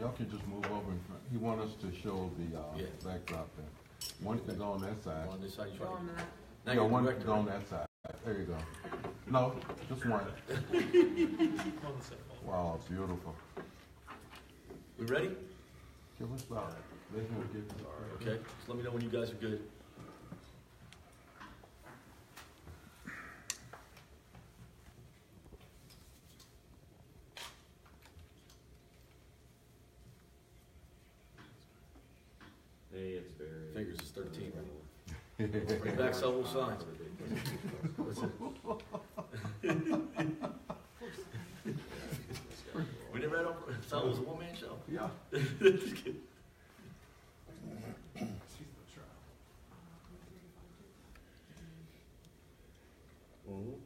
Y'all can just move over in front. He wants us to show the backdrop there. One can go on that side. On this side, you Show try. them that. Now No, you're one director, can go on right? that side. There you go. No, just one. Wow, beautiful. We ready? Give us that. Let him get this. Okay, just let me know when you guys are good. Hey, it's very. Fingers is 13, right? Bring back several signs. What's it? We never had it was a one-man show. Yeah. Just kidding. Mhm.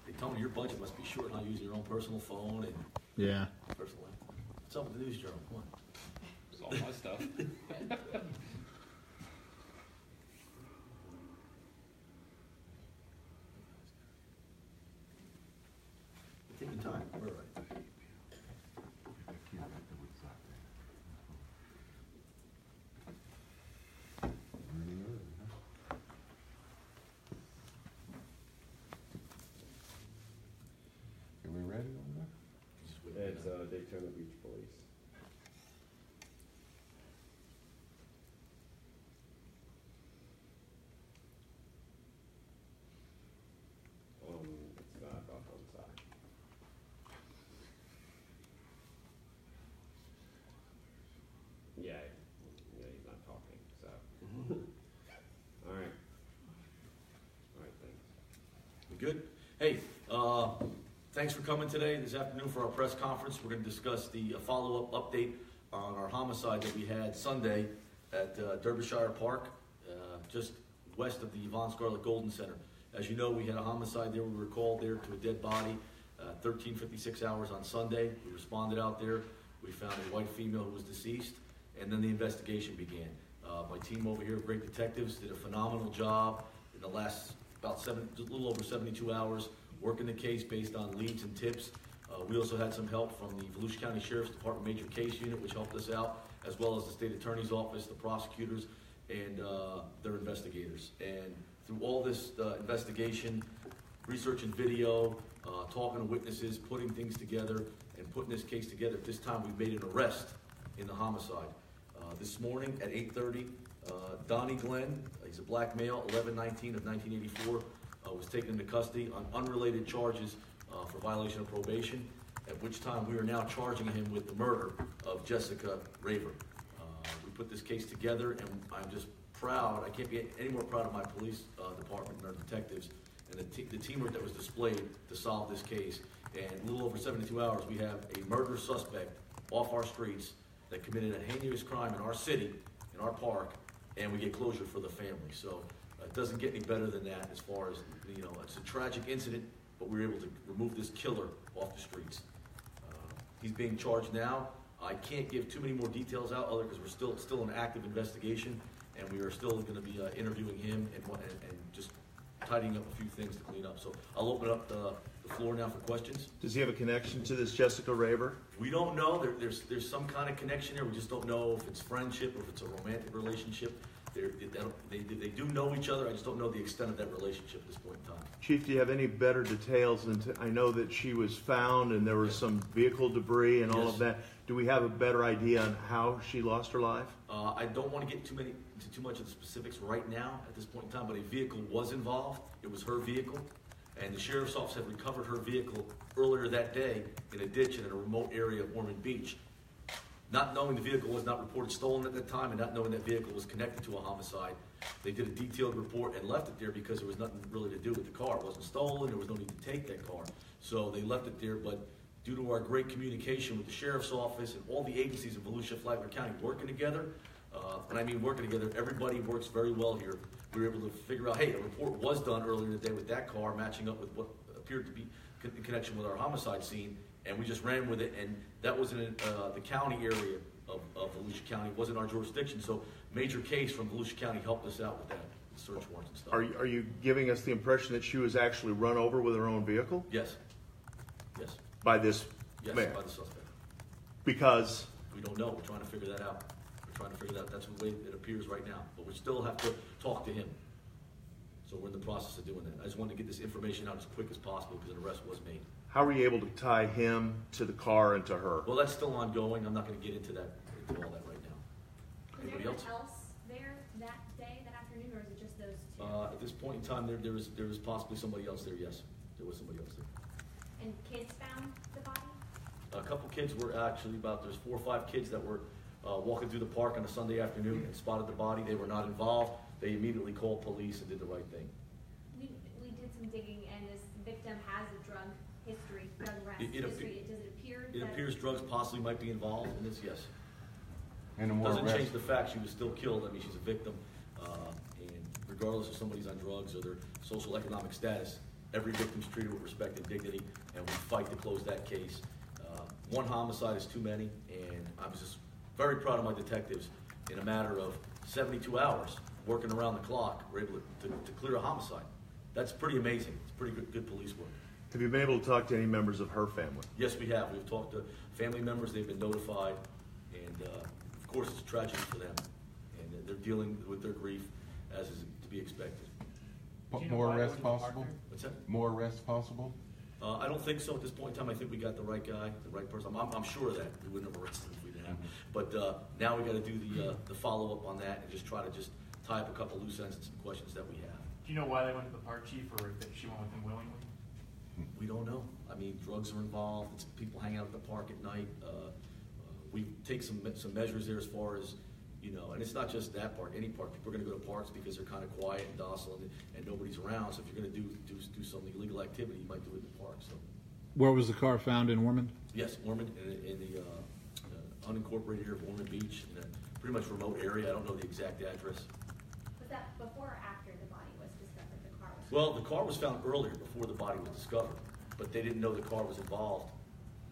They tell me your budget must be short, not using your own personal phone and Yeah. personal. What's up with the news journal? Come on. It's all my stuff. Take your time. We're all right. Are we ready on that? Just wait. It's Daytona Beach Police. It's not up on the side. Yeah, he's not talking, so. All right. All right, thanks. We good? Hey, thanks for coming today, this afternoon for our press conference. We're going to discuss the follow-up update on our homicide that we had Sunday at Derbyshire Park, just west of the Yvonne Scarlett Golden Center. As you know, we had a homicide there. We were called there to a dead body, 13:56 hours on Sunday. We responded out there. We found a white female who was deceased, and then the investigation began. My team over here, great detectives, did a phenomenal job in the last just a little over 72 hours, working the case based on leads and tips. We also had some help from the Volusia County Sheriff's Department Major Case Unit, which helped us out, as well as the State Attorney's Office, the prosecutors, and their investigators. And through all this investigation, research and video, talking to witnesses, putting things together, and putting this case together, this time we made an arrest in the homicide. This morning at 8:30, Donnie Glenn, he's a black male, 11/19 of 1984, was taken into custody on unrelated charges for violation of probation, at which time we are now charging him with the murder of Jessica Raver. We put this case together, and I'm just proud. I can't be any more proud of my police department and our detectives and the teamwork that was displayed to solve this case. And a little over 72 hours, we have a murder suspect off our streets that committed a heinous crime in our city, in our park, and we get closure for the family. So it doesn't get any better than that as far as, it's a tragic incident, but we were able to remove this killer off the streets. He's being charged now. I can't give too many more details out other because we're still in active investigation, and we are still going to be interviewing him and just tidying up a few things to clean up. So I'll open up the floor now for questions. Does he have a connection to this Jessica Raver? We don't know. There's some kind of connection there. We just don't know if it's friendship or if it's a romantic relationship. They do know each other. I just don't know the extent of that relationship at this point in time. Chief, do you have any better details? I know that she was found and there was some vehicle debris and all of that. Do we have a better idea on how she lost her life? I don't want to get into too much of the specifics right now at this point in time, but a vehicle was involved. It was her vehicle, and the sheriff's office had recovered her vehicle earlier that day in a ditch in a remote area of Ormond Beach. Not knowing the vehicle was not reported stolen at that time, and not knowing that vehicle was connected to a homicide, they did a detailed report and left it there because there was nothing really to do with the car. It wasn't stolen. There was no need to take that car. So they left it there, but due to our great communication with the sheriff's office and all the agencies in Volusia, Flagler County working together, and I mean working together, everybody works very well here. We were able to figure out, hey, a report was done earlier in the day with that car matching up with what appeared to be in connection with our homicide scene, and we just ran with it, and that was in the county area of Volusia County. It wasn't our jurisdiction, so Major Case from Volusia County helped us out with that. search warrants and stuff. Are you giving us the impression that she was actually run over with her own vehicle Yes. Yes. by this Yes, man? by the suspect. Because We don't know. We're trying to figure that out. We're trying to figure that out. That's the way it appears right now. But we still have to talk to him. So we're in the process of doing that. I just wanted to get this information out as quick as possible because an arrest was made. how were you able to tie him to the car and to her? Well, that's still ongoing. I'm not going to get into that, into all that right now. Was there Anybody anyone else? else there that day, that afternoon, or is it just those two? At this point in time, there was possibly somebody else there. Yes, there was somebody else there. And kids found the body? A couple kids were actually there's 4 or 5 kids that were walking through the park on a Sunday afternoon and spotted the body. They were not involved. They immediately called police and did the right thing. We did some digging, and this victim has a drug history, drug arrest It history. Does it appear It that? appears drugs possibly might be involved in this, yes. And the more Doesn't arrests, change the fact she was still killed. I mean, she's a victim. And regardless if somebody's on drugs or their social economic status, every victim's treated with respect and dignity, and we fight to close that case. One homicide is too many, and I was just very proud of my detectives. In a matter of 72 hours, working around the clock, we're able to clear a homicide. That's pretty amazing. It's pretty good police work. Have you been able to talk to any members of her family? Yes, we have. We've talked to family members. They've been notified, and of course, it's a tragedy for them, and they're dealing with their grief as is to be expected. more arrests possible? What's that? More arrests possible? I don't think so at this point in time. I think we got the right guy, the right person. I'm sure of that. We wouldn't have arrested him if we didn't have. But now we got to do the follow up on that and just try to tie up a couple loose ends and some questions that we have. Do you know why they went to the park, Chief, or if she went with him willingly? We don't know. I mean, drugs are involved. It's people hanging out at the park at night. We take some measures there as far as, and it's not just that park, any park. People are going to go to parks because they're kind of quiet and docile and nobody's around. So if you're going to do some illegal activity, you might do it in the park. So Where was the car found in Ormond? yes, Ormond, in the unincorporated area of Ormond Beach, in a pretty much remote area. I don't know the exact address. Was that before or after the body was discovered, the car was? Well, the car was found earlier, before the body was discovered, but they didn't know the car was involved.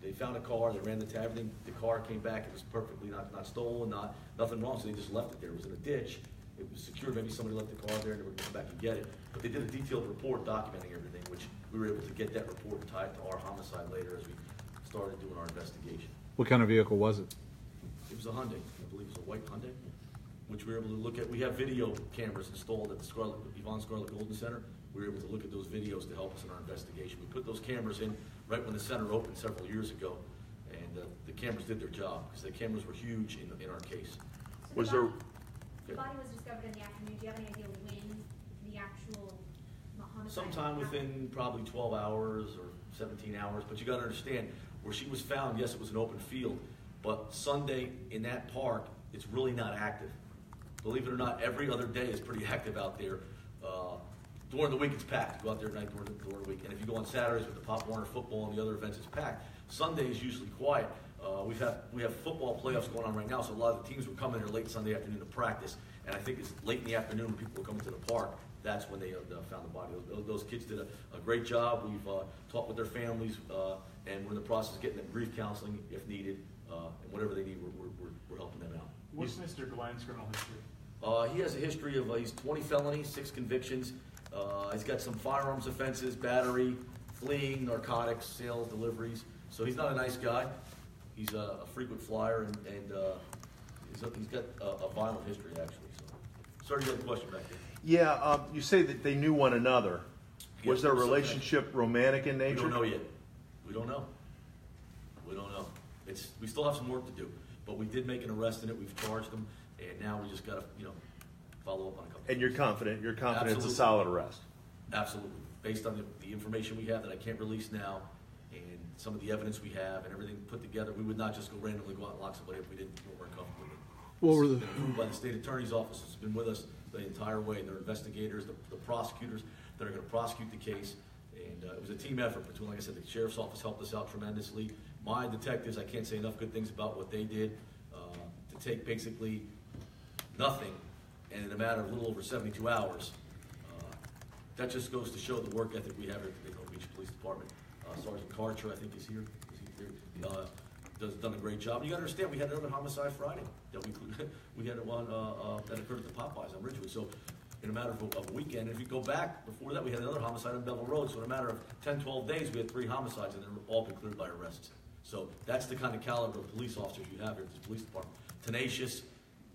They found a car, they ran the tab, everything. The car came back, it was perfectly not stolen, nothing wrong, so they just left it there. It was in a ditch, it was secured, maybe somebody left the car there and they were going to come back and get it. But they did a detailed report documenting everything, which we were able to get that report and tie it to our homicide later as we started doing our investigation. What kind of vehicle was it? It was a Hyundai, I believe it was a white Hyundai, which we were able to look at. We have video cameras installed at the Yvonne Scarlett Golden Center. We were able to look at those videos to help us in our investigation. We put those cameras in right when the center opened several years ago, and the cameras did their job because the cameras were huge in our case. So Was the body was discovered in the afternoon. Do you have any idea when the actual homicide? Sometime within probably 12 hours or 17 hours, but you got to understand, where she was found, yes, it was an open field, but Sunday in that park, it's really not active. Believe it or not, every other day is pretty active out there. During the week, it's packed. You go out there at night during the week. And if you go on Saturdays with the Pop Warner football and the other events, it's packed. Sunday is usually quiet. We have football playoffs going on right now, so a lot of the teams were coming there late Sunday afternoon to practice. And I think it's late in the afternoon when people were coming to the park. That's when they found the body. Those kids did a great job. We've talked with their families, and we're in the process of getting them grief counseling if needed. And whatever they need, we're helping them out. What's Mr. Glenn's criminal history? He has a history of, he's 20 felonies, 6 convictions. He's got some firearms offenses, battery, fleeing, narcotics, sales, deliveries. So he's not a nice guy. He's a frequent flyer, and he's got a violent history, actually. So, sorry, you had a question back there. Yeah, you say that they knew one another. Yes, Was their there was some relationship romantic in We nature? don't know yet. We don't know. We don't know. We still have some work to do, but we did make an arrest in it. We've charged them, and now we just got to, follow up on a couple. And you're confident? You're confident it's a Absolutely. solid arrest? Absolutely. Based on the information we have that I can't release now, and some of the evidence we have, and everything put together, we would not just go randomly go out and lock somebody if we weren't comfortable with it. What were It's the- been approved by the state attorney's office. It's been with us the entire way. They're investigators, the prosecutors that are going to prosecute the case. And it was a team effort between, like I said, the sheriff's office helped us out tremendously. My detectives, I can't say enough good things about what they did to take basically nothing, and in a matter of a little over 72 hours, that just goes to show the work ethic we have at the Daytona Beach Police Department. Sergeant Karcher, I think, is here. Done a great job. And you got to understand, we had another homicide Friday that we had one that occurred at the Popeyes on Ridgewood. So in a matter of a weekend. If you go back, before that we had another homicide on Bevel Road, so in a matter of 10, 12 days we had 3 homicides, and they're all been cleared by arrests. So that's the kind of caliber of police officers you have here at the police department. Tenacious,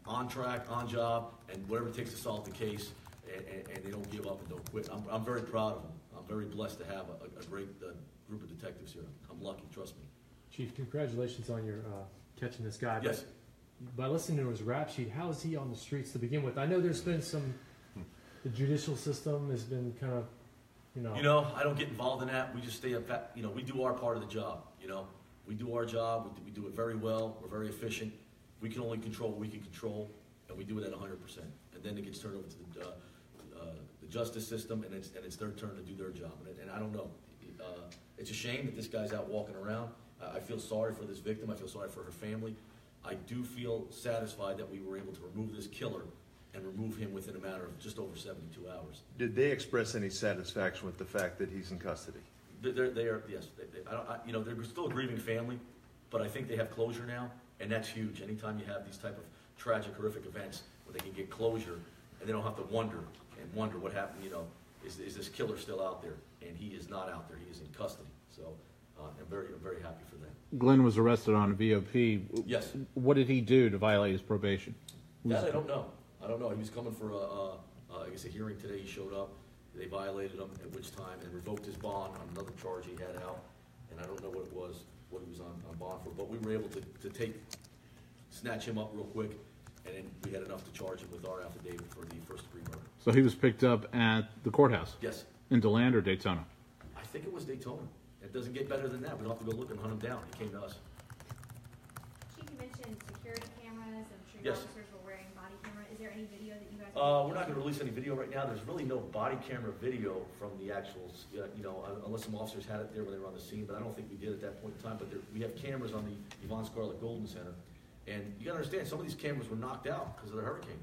on track, on job, and whatever it takes to solve the case, and they don't give up and don't quit. I'm very proud of them. I'm very blessed to have a great group of detectives here. I'm lucky, trust me. Chief, congratulations on your catching this guy. Yes. By listening to his rap sheet, how is he on the streets to begin with? I know there's been the judicial system has been kind of, I don't get involved in that. We just stay up, we do our part of the job, We do our job, we do it very well, we're very efficient. We can only control what we can control, and we do it at 100%. And then it gets turned over to the justice system, and it's their turn to do their job. And I don't know. It's a shame that this guy's out walking around. I feel sorry for this victim. I feel sorry for her family. I do feel satisfied that we were able to remove this killer and remove him within a matter of just over 72 hours. Did they express any satisfaction with the fact that he's in custody? They are, yes. They're still a grieving family, but I think they have closure now, and that's huge. Anytime you have these type of tragic, horrific events where they can get closure, and they don't have to wonder what happened, is this killer still out there? And he is not out there. He is in custody. So I'm very happy for that. Glenn was arrested on a VOP. Yes. What did he do to violate his probation? That I don't know. He was coming for a hearing today. He showed up. They violated him, at which time, and revoked his bond on another charge he had out. And I don't know what it was, what he was on bond for. But we were able to snatch him up real quick, and then we had enough to charge him with our affidavit for the first-degree murder. So he was picked up at the courthouse? Yes. In DeLand or Daytona? I think it was Daytona. It doesn't get better than that. We don't have to go look and hunt him down. He came to us. Chief, you mentioned security cameras. I'm sure Yes. officers were wearing body camera. Is there any video that you guys? We're not going to release any video right now. There's really no body camera video from the actual, unless some officers had it there when they were on the scene, but I don't think we did at that point in time. But we have cameras on the Yvonne Scarlett Golden Center. And you got to understand, some of these cameras were knocked out because of the hurricane.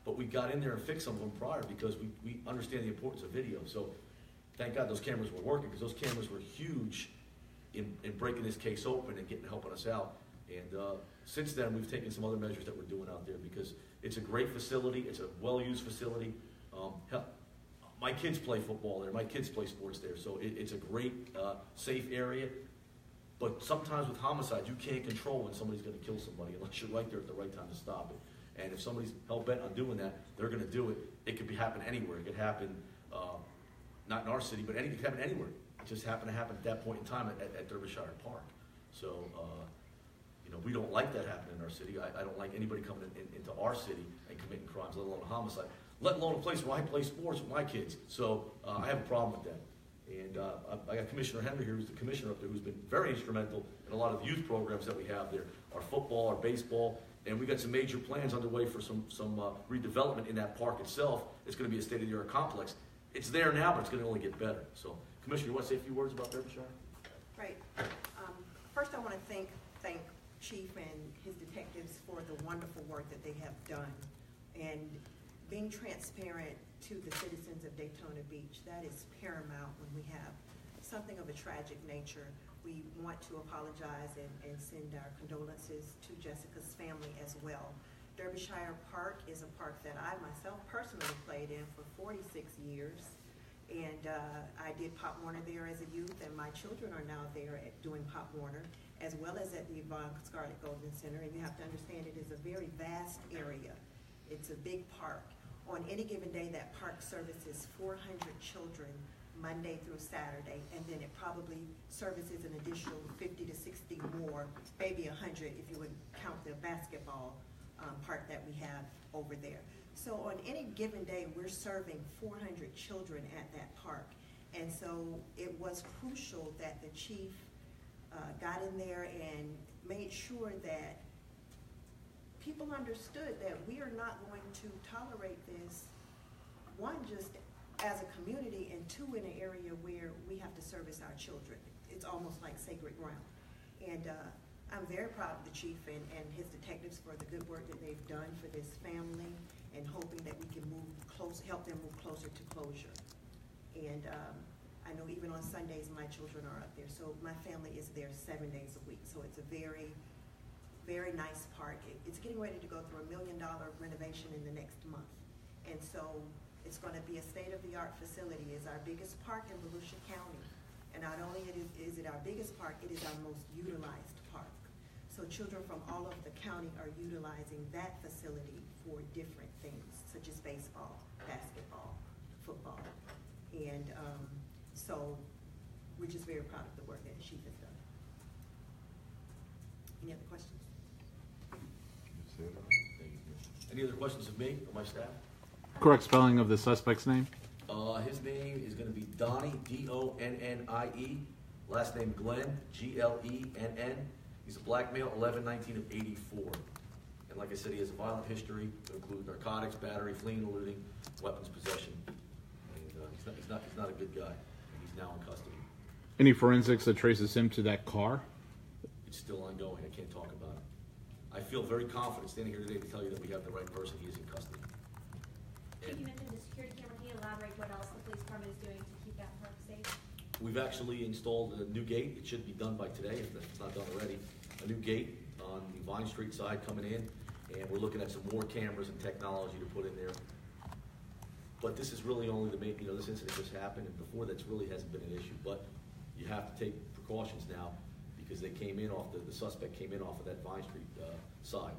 But we got in there and fixed some of them prior because we understand the importance of video. So thank God those cameras were working, because those cameras were huge in breaking this case open and helping us out. And since then, we've taken some other measures that we're doing out there, because it's a great facility. It's a well-used facility. My kids play football there. My kids play sports there. So it's a great, safe area. But sometimes with homicide, you can't control when somebody's going to kill somebody unless you're right there at the right time to stop it. And if somebody's hell-bent on doing that, they're going to do it. It could happen anywhere. It could happen, not in our city, but it could happen anywhere. It just happened to happen at that point in time at Derbyshire Park. So, we don't like that happening in our city. I don't like anybody coming into our city and committing crimes, let alone a homicide, let alone a place where I play sports with my kids. So I have a problem with that. And I got Commissioner Henry here, who's the commissioner up there, who's been very instrumental in a lot of the youth programs that we have there, our football, our baseball, and we got some major plans underway for some redevelopment in that park itself. It's going to be a state-of-the-art complex. It's there now, but it's going to only get better. So, Commissioner, you want to say a few words about Derbyshire? Right. First, I want to thank Chief and his detectives for the wonderful work that they have done, and being transparent to the citizens of Daytona Beach. That is paramount when we have something of a tragic nature. We want to apologize and send our condolences to Jessica's family as well. Derbyshire Park is a park that I myself personally played in for 46 years. And I did Pop Warner there as a youth, and my children are now there doing Pop Warner, as well as at the Yvonne Scarlett Golden Center. And you have to understand, it is a very vast area. It's a big park. On any given day, that park services 400 children Monday through Saturday, and then it probably services an additional 50 to 60 more, maybe 100 if you would count the basketball park that we have over there. So on any given day, we're serving 400 children at that park. And so it was crucial that the chief got in there and made sure that people understood that we are not going to tolerate this, one, just as a community, and two, in an area where we have to service our children. It's almost like sacred ground. And I'm very proud of the chief and his detectives for the good work that they've done for this family, and hoping that we can help them move closer to closure. And I know even on Sundays, my children are up there. So my family is there 7 days a week. So it's a very, very nice park. It's getting ready to go through $1 million renovation in the next month. And so it's going to be a state-of-the-art facility. It's our biggest park in Volusia County. And not only is it our biggest park, it is our most utilized park. So children from all over the county are utilizing that facility for different things, such as baseball, basketball, football. And so we're just very proud of the work that the chief has done. Any other questions? Any other questions of me or my staff? Correct spelling of the suspect's name? His name is going to be Donnie, D-O-N-N-I-E. Last name Glenn, G-L-E-N-N. He's a black male, 11/19 of 84. And like I said, he has a violent history to include narcotics, battery, fleeing, eluding, weapons possession. And he's not a good guy. He's now in custody. Any forensics that traces him to that car? It's still ongoing. I can't talk about it. I feel very confident standing here today to tell you that we have the right person. He is in custody. Chief, you mentioned the security camera. Can you elaborate what else the police department is doing to keep that park safe? We've actually installed a new gate. It should be done by today, if it's not done already. A new gate on the Vine Street side coming in, and we're looking at some more cameras and technology to put in there. But this is really only the main, this incident just happened, and before that's really hasn't been an issue. But you have to take precautions now because they came in off, the suspect came in off of that Vine Street side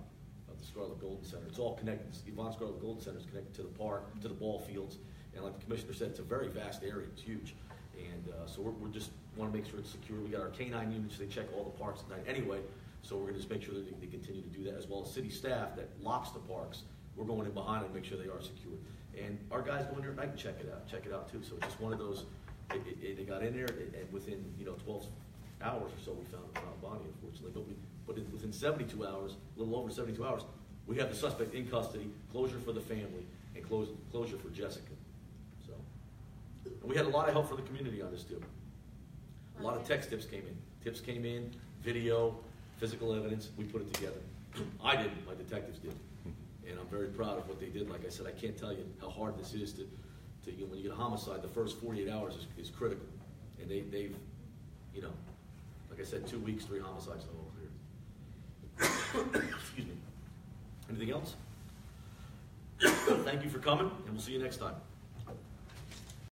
of the Scarlet Golden Center. It's all connected. The Yvonne Scarlet Golden Center is connected to the park, to the ball fields, and like the commissioner said, it's a very vast area. It's huge. And so we're just want to make sure it's secure. We got our K-9 units, they check all the parks at night anyway, so we're going to just make sure that they continue to do that, as well as city staff that locks the parks. We're going in behind and make sure they are secure. And our guys go in there at night and check it out too. So it's just one of those, they got in there, and within 12 hours or so we found Bonnie, unfortunately. But within 72 hours, a little over 72 hours, we have the suspect in custody, closure for the family, and closure for Jessica. So, and we had a lot of help from the community on this too. A lot of text tips came in. Tips came in, video, physical evidence. We put it together. I didn't. My detectives did. And I'm very proud of what they did. Like I said, I can't tell you how hard this is to when you get a homicide, the first 48 hours is critical. And they've, like I said, 2 weeks, 3 homicides all cleared. Excuse me. Anything else? Thank you for coming, and we'll see you next time.